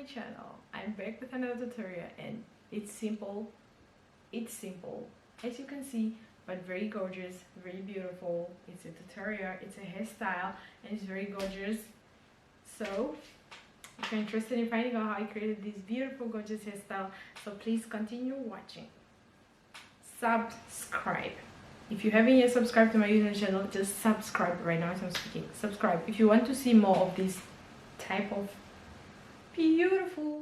channel. I'm back with another tutorial, and it's simple as you can see, but very gorgeous, very beautiful. It's a tutorial, it's a hairstyle, and it's very gorgeous. So if you're interested in finding out how I created this beautiful gorgeous hairstyle, so please continue watching. Subscribe. If you haven't yet subscribed to my YouTube channel, just subscribe right now as I'm speaking. Subscribe if you want to see more of this type of beautiful.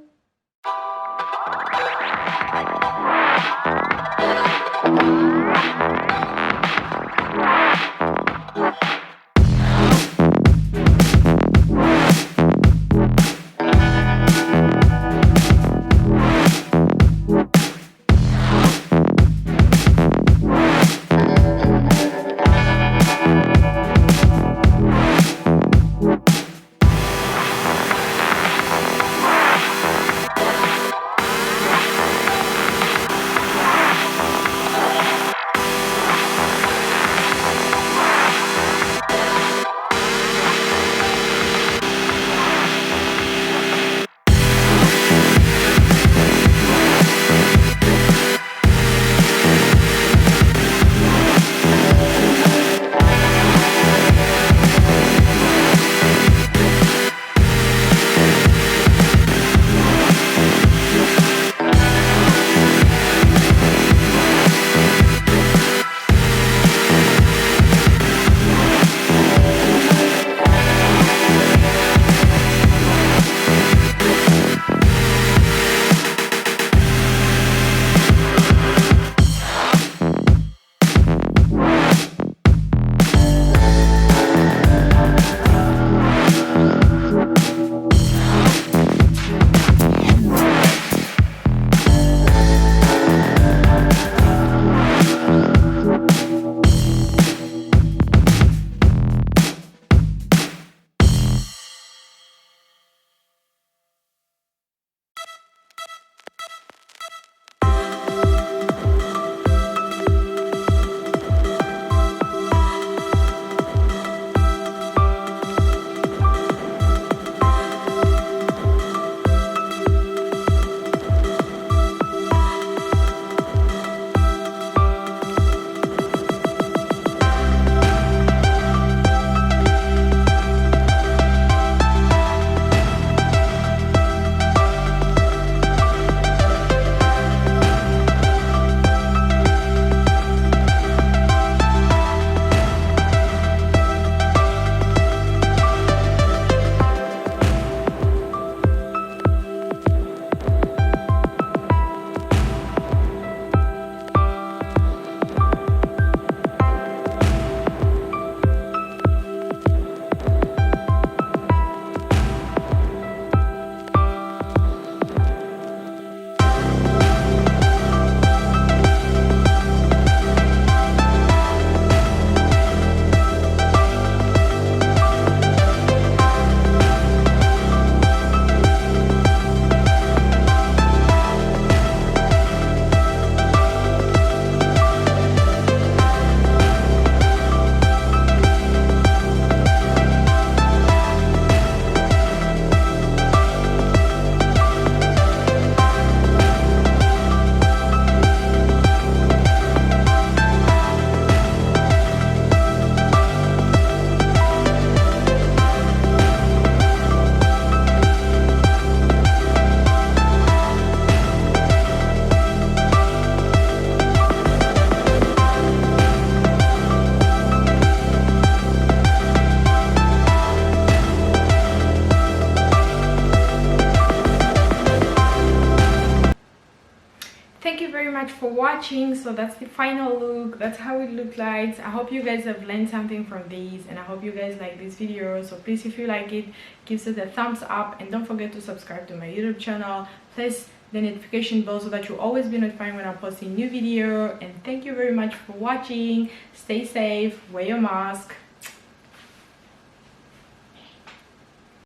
Thank you very much for watching. So that's the final look. That's how it looked like. I hope you guys have learned something from these, and I hope you guys like this video. So please, if you like it, give it a thumbs up, and don't forget to subscribe to my YouTube channel. Press the notification bell so that you'll always be notified when I post a new video. And thank you very much for watching. Stay safe, wear your mask.